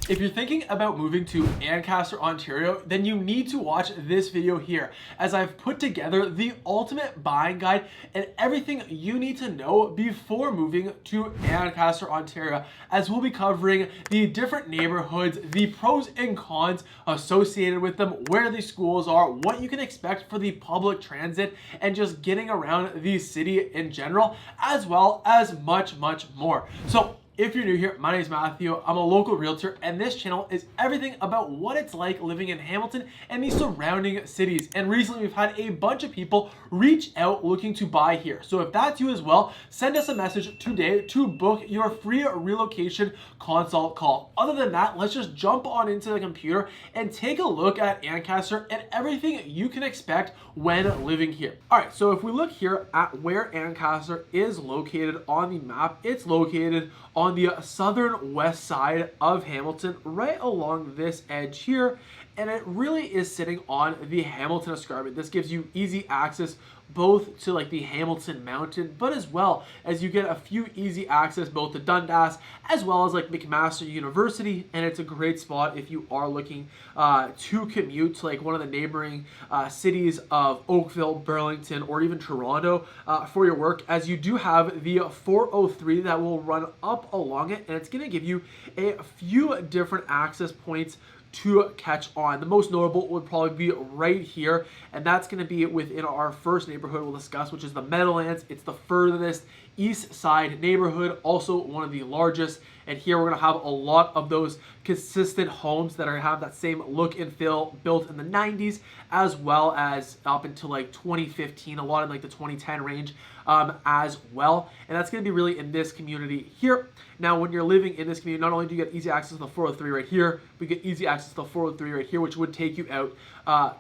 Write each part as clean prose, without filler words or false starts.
If you're thinking about moving to Ancaster, Ontario, then you need to watch this video here, as I've put together the ultimate buying guide and everything you need to know before moving to Ancaster, Ontario, as we'll be covering the different neighborhoods, the pros and cons associated with them, where the schools are, what you can expect for the public transit, and just getting around the city in general, as well as much more. So if you're new here, my name is Matthew. I'm a local realtor, and this channel is everything about what it's like living in Hamilton and the surrounding cities. And recently we've had a bunch of people reach out looking to buy here. So if that's you as well, send us a message today to book your free relocation consult call. Other than that, let's just jump on into the computer and take a look at Ancaster and everything you can expect when living here. All right, so if we look here at where Ancaster is located on the map, it's located on the southern west side of Hamilton, right along this edge here, and it really is sitting on the Hamilton escarpment. This gives you easy access both to like the Hamilton Mountain, but as well as you get a few easy access both to Dundas as well as like McMaster University, and it's a great spot if you are looking to commute to like one of the neighboring cities of Oakville, Burlington, or even Toronto for your work, as you do have the 403 that will run up along it, and it's going to give you a few different access points to catch on. The most notable would probably be right here, and that's going to be within our first neighborhood we'll discuss, which is the Meadowlands. It's the furthest east side neighborhood, also one of the largest, and here we're going to have a lot of those consistent homes that are have that same look and feel, built in the 90s as well as up until like 2015, a lot in like the 2010 range as well, and that's going to be really in this community here. Now when you're living in this community, not only do you get easy access to the 403 right here, we get easy access to the 403 right here, which would take you out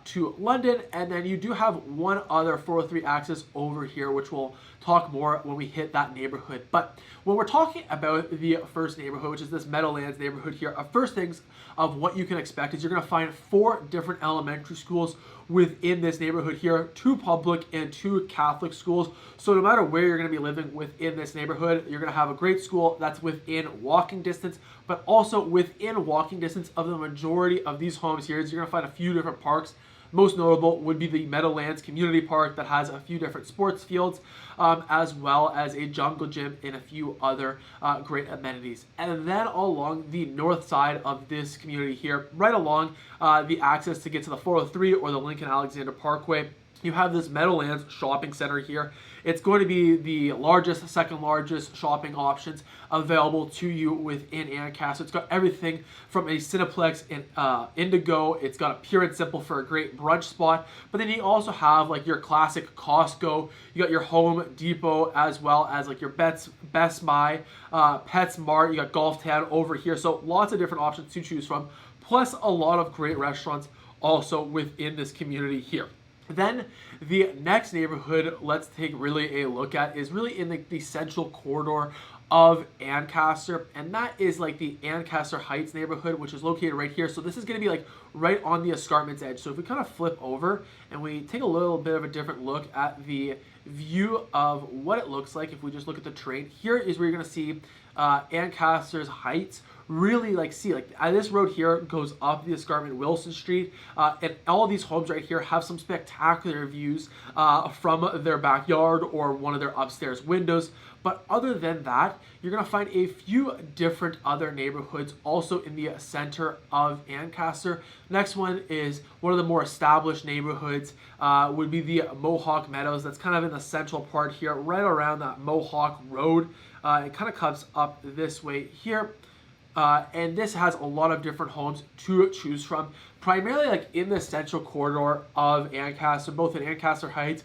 to London, and then you do have one other 403 access over here, which we'll talk more when we hit that neighborhood. But when we're talking about the first neighborhood, which is this Meadowlands neighborhood here, first things of what you can expect is you're going to find 4 different elementary schools within this neighborhood here, 2 public and 2 Catholic schools. So no matter where you're going to be living within this neighborhood, you're going to have a great school that's within walking distance, but also within walking distance of the majority of these homes here. So you're going to find a few different parks. Most notable would be the Meadowlands Community Park that has a few different sports fields, as well as a jungle gym and a few other great amenities. And then along the north side of this community here, right along the access to get to the 403 or the Lincoln Alexander Parkway, you have this Meadowlands shopping center here. It's going to be the largest, second largest shopping options available to you within Ancaster. It's got everything from a Cineplex and Indigo. It's got a Pure and Simple for a great brunch spot. But then you also have like your classic Costco. You got your Home Depot, as well as like your Best Buy, PetSmart. You got Golf Town over here. So lots of different options to choose from, plus a lot of great restaurants also within this community here. Then the next neighborhood let's take really a look at is really in the central corridor of Ancaster, and that is like the Ancaster Heights neighborhood, which is located right here. So this is going to be like right on the escarpment's edge. So if we kind of flip over and we take a little bit of a different look at the view of what it looks like, if we just look at the terrain, here is where you're going to see Ancaster's Heights. Really like see like this road here goes up the escarpment, Wilson Street, and all these homes right here have some spectacular views from their backyard or one of their upstairs windows. But other than that, you're going to find a few different other neighborhoods also in the center of Ancaster. Next one is one of the more established neighborhoods, would be the Mohawk Meadows. That's kind of in the central part here, right around that Mohawk Road. It kind of comes up this way here. And this has a lot of different homes to choose from, primarily like in the central corridor of Ancaster, both in Ancaster Heights,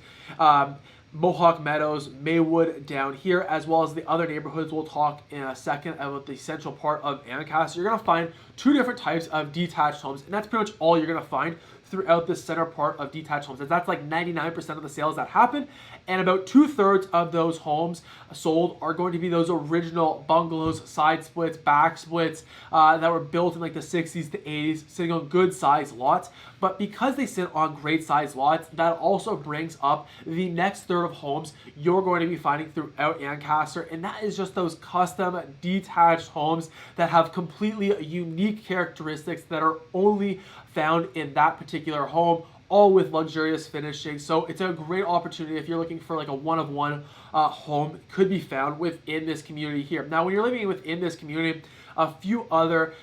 Mohawk Meadows, Maywood down here, as well as the other neighborhoods we'll talk in a second about the central part of Ancaster. You're going to find 2 different types of detached homes, and that's pretty much all you're going to find throughout the center part of detached homes. And that's like 99% of the sales that happen. And about 2/3 of those homes sold are going to be those original bungalows, side splits, back splits that were built in like the 60s to 80s, sitting on good size lots. But because they sit on great size lots, that also brings up the next third of homes you're going to be finding throughout Ancaster. And that is just those custom detached homes that have completely unique characteristics that are only found in that particular home, all with luxurious finishing. So it's a great opportunity if you're looking for like a one-of-one home, could be found within this community here. Now, when you're living within this community, a few other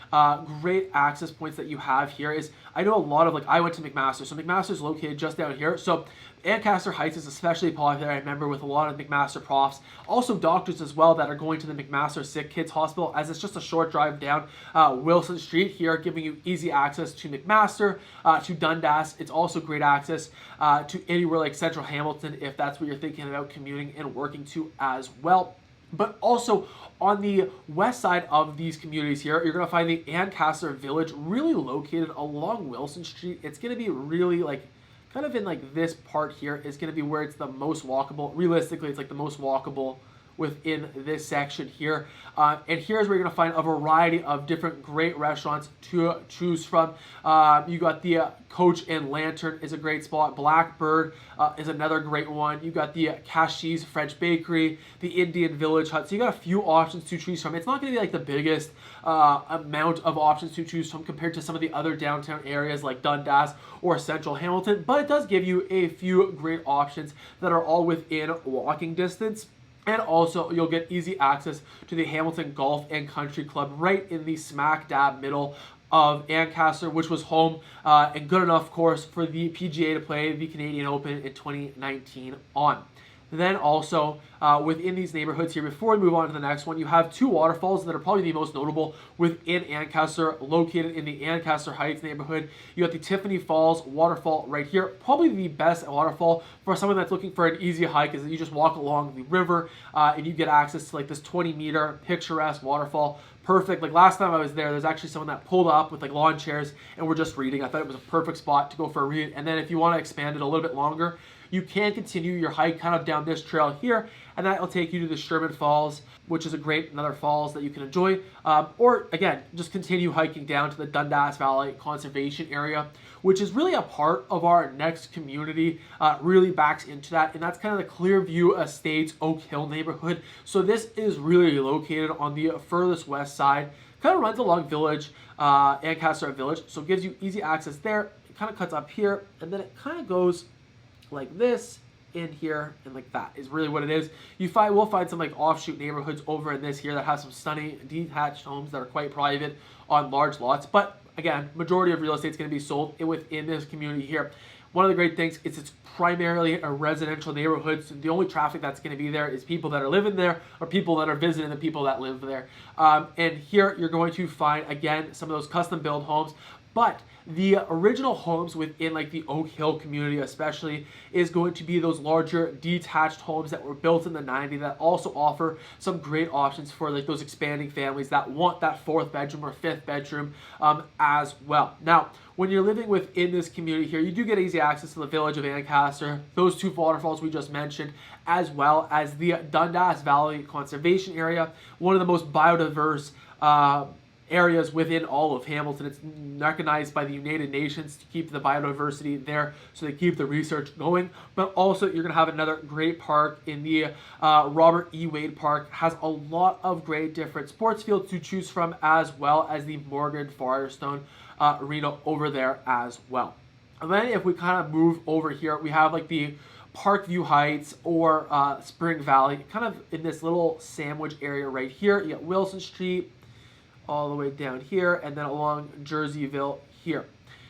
great access points that you have here is, I know a lot of, like, I went to McMaster. So McMaster is located just down here. So Ancaster Heights is especially popular, I remember, with a lot of McMaster profs. Also doctors as well that are going to the McMaster Sick Kids Hospital, as it's just a short drive down Wilson Street here, giving you easy access to McMaster, to Dundas. It's also great access to anywhere like Central Hamilton, if that's what you're thinking about commuting and working to as well. But also on the west side of these communities here, you're going to find the Ancaster Village, really located along Wilson Street. It's going to be really like kind of in like this part here is going to be where it's the most walkable. Realistically, it's like the most walkable within this section here. And here's where you're going to find a variety of different great restaurants to choose from. You got the Coach and Lantern is a great spot. Blackbird is another great one. You got the Cashi's French Bakery, the Indian Village Hut. So you got a few options to choose from. It's not going to be like the biggest amount of options to choose from compared to some of the other downtown areas like Dundas or Central Hamilton, but it does give you a few great options that are all within walking distance. And also, you'll get easy access to the Hamilton Golf and Country Club right in the smack dab middle of Ancaster, which was home and good enough, of course, for the PGA to play the Canadian Open in 2019 on. Then also, within these neighborhoods here, before we move on to the next one, you have two waterfalls that are probably the most notable within Ancaster, located in the Ancaster Heights neighborhood. You got the Tiffany Falls waterfall right here, probably the best waterfall for someone that's looking for an easy hike, is that you just walk along the river and you get access to like this 20-meter picturesque waterfall. Perfect. Like last time I was there's actually someone that pulled up with like lawn chairs and we're just reading. I thought it was a perfect spot to go for a read. And then if you want to expand it a little bit longer, you can continue your hike kind of down this trail here, and that will take you to the Sherman Falls, which is a great another falls that you can enjoy. Or again, just continue hiking down to the Dundas Valley Conservation Area, which is really a part of our next community, really backs into that, and that's kind of the Clearview Estates Oak Hill neighborhood. So this is really located on the furthest west side, kind of runs along Village, Ancaster Village, so it gives you easy access there. It kind of cuts up here, and then it kind of goes like this in here, and like that is really what it is. We'll find some like offshoot neighborhoods over in this here that has some stunning detached homes that are quite private on large lots. But again, majority of real estate is going to be sold within this community here. One of the great things is it's primarily a residential neighborhood, so the only traffic that's going to be there is people that are living there or people that are visiting the people that live there. And here you're going to find, again, some of those custom build homes, but the original homes within like the Oak Hill community especially is going to be those larger detached homes that were built in the 90s that also offer some great options for like those expanding families that want that 4th bedroom or 5th bedroom as well. Now, when you're living within this community here, you do get easy access to the Village of Ancaster, those two waterfalls we just mentioned, as well as the Dundas Valley Conservation Area, one of the most biodiverse areas within all of Hamilton. It's recognized by the United Nations to keep the biodiversity there, so they keep the research going. But also, you're going to have another great park in the Robert E. Wade Park. Has a lot of great different sports fields to choose from, as well as the Morgan Firestone Arena over there as well. And then if we kind of move over here, we have like the Parkview Heights or Spring Valley, kind of in this little sandwich area right here. You got Wilson Street all the way down here, and then along Jerseyville here,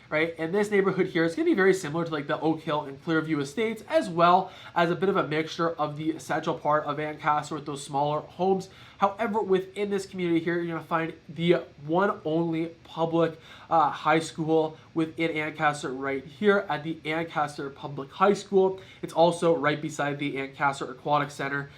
right? And this neighborhood here is going to be very similar to like the Oak Hill and Clearview Estates, as well as a bit of a mixture of the central part of Ancaster with those smaller homes. However, within this community here, you're going to find the one only public high school within Ancaster right here at the Ancaster Public High School. It's also right beside the Ancaster Aquatic Center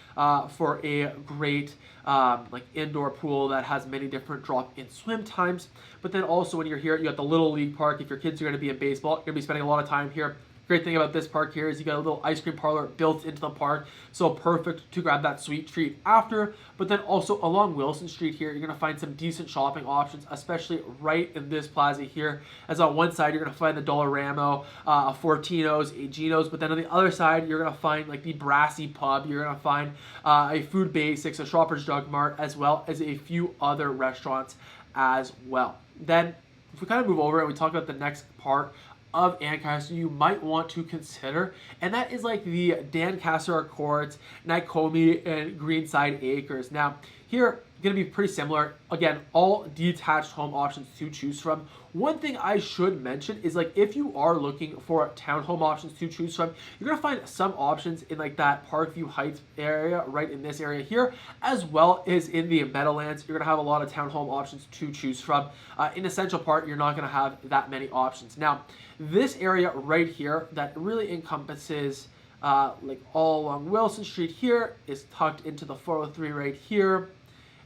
for a great like indoor pool that has many different drop-in swim times. But then also when you're here, you got the Little League Park. If your kids are going to be in baseball, you're going to be spending a lot of time here. Great thing about this park here is you got a little ice cream parlor built into the park, so perfect to grab that sweet treat after. But then also along Wilson Street here, you're going to find some decent shopping options, especially right in this plaza here. As on one side, you're going to find the Dollarama, a Fortino's, a Geno's, but then on the other side, you're going to find like the Brassy Pub. You're going to find a Food Basics, a Shoppers Drug Mart, as well as a few other restaurants as well. Then if we kind of move over and we talk about the next part of Ancaster you might want to consider, and that is like the Doncaster Courts, Nycomi, and Greenside Acres. Now here going to be pretty similar. Again, all detached home options to choose from. One thing I should mention is like if you are looking for townhome options to choose from, you're going to find some options in like that Parkview Heights area, right in this area here, as well as in the Meadowlands. You're going to have a lot of townhome options to choose from. In the Central Part, you're not going to have that many options. Now, this area right here that really encompasses like all along Wilson Street here is tucked into the 403 right here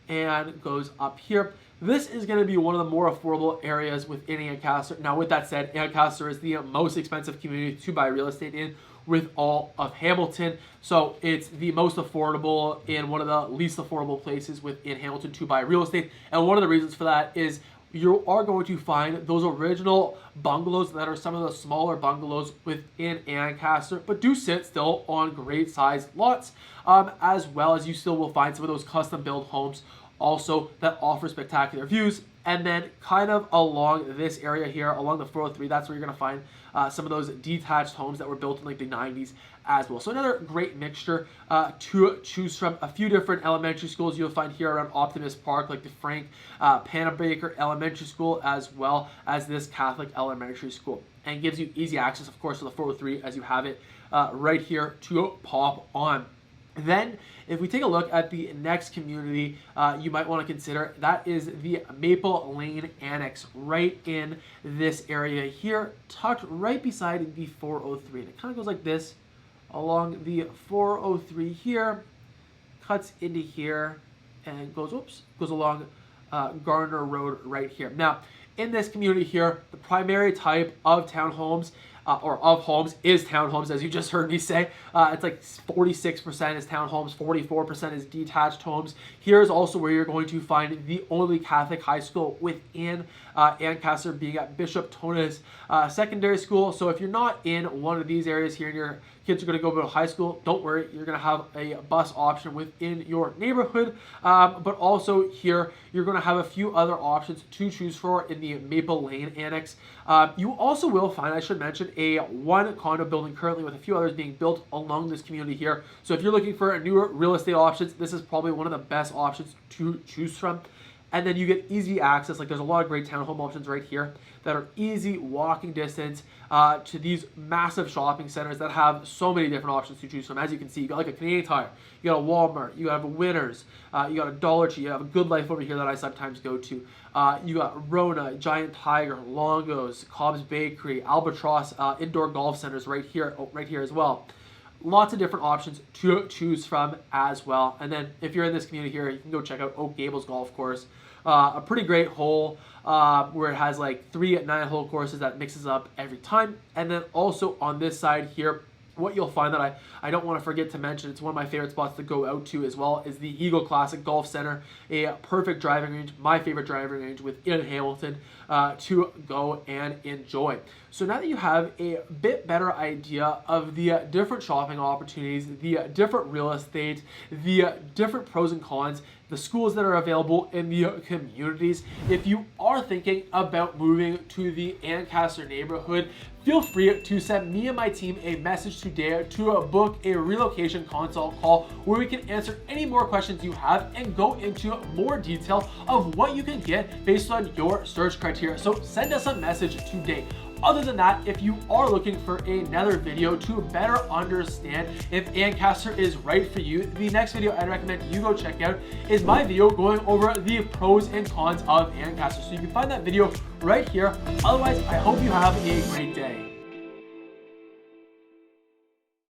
and goes up here. This is going to be one of the more affordable areas within Ancaster. Now, with that said, Ancaster is the most expensive community to buy real estate in with all of Hamilton. So it's the most affordable and one of the least affordable places within Hamilton to buy real estate. And one of the reasons for that is you are going to find those original bungalows that are some of the smaller bungalows within Ancaster, but do sit still on great sized lots, as well as you still will find some of those custom built homes also that offer spectacular views. And then kind of along this area here, along the 403, that's where you're going to find some of those detached homes that were built in like the 90s as well. So another great mixture to choose from. A few different elementary schools you'll find here around Optimist Park, like the Frank Panabaker Elementary School, as well as this Catholic Elementary School. And gives you easy access, of course, to the 403 as you have it right here to pop on. Then, if we take a look at the next community you might want to consider, that is the Maple Lane Annex right in this area here, tucked right beside the 403. And it kind of goes like this along the 403 here, cuts into here, and goes along Garner Road right here. Now, in this community here, the primary type of townhomes or of homes is townhomes, as you just heard me say. It's like 46% is townhomes, 44% is detached homes. Here's also where you're going to find the only Catholic high school within Ancaster, being at Bishop Tona's Secondary School. So if you're not in one of these areas here and your kids are going to go to high school, don't worry, you're going to have a bus option within your neighborhood. But also here, you're going to have a few other options to choose for in the Maple Lane Annex. You also will find, I should mention, a one condo building currently with a few others being built along this community here. So if you're looking for newer real estate options, this is probably one of the best options to choose from. And then you get easy access. Like there's a lot of great townhome options right here that are easy walking distance to these massive shopping centers that have so many different options to choose from. As you can see, you got like a Canadian Tire, you got a Walmart, you have a Winners, you got a Dollar Tree, you have a Good Life over here that I sometimes go to. You got Rona, Giant Tiger, Longo's, Cobb's Bakery, Albatross, indoor golf centers right here as well. Lots of different options to choose from as well. And then if you're in this community here, you can go check out Oak Gables Golf Course. A pretty great hole where it has like 3 9-hole courses that mixes up every time. And then also on this side here, what you'll find that I don't want to forget to mention, it's one of my favorite spots to go out to as well, is the Eagle Classic Golf Center, a perfect driving range, my favorite driving range within Hamilton to go and enjoy. So now that you have a bit better idea of the different shopping opportunities, the different real estate, the different pros and cons, the schools that are available in the communities, if you are thinking about moving to the Ancaster neighborhood, feel free to send me and my team a message today to book a relocation consult call where we can answer any more questions you have and go into more detail of what you can get based on your search criteria. So send us a message today. Other than that, if you are looking for another video to better understand if Ancaster is right for you, the next video I'd recommend you go check out is my video going over the pros and cons of Ancaster. So you can find that video right here. Otherwise, I hope you have a great day.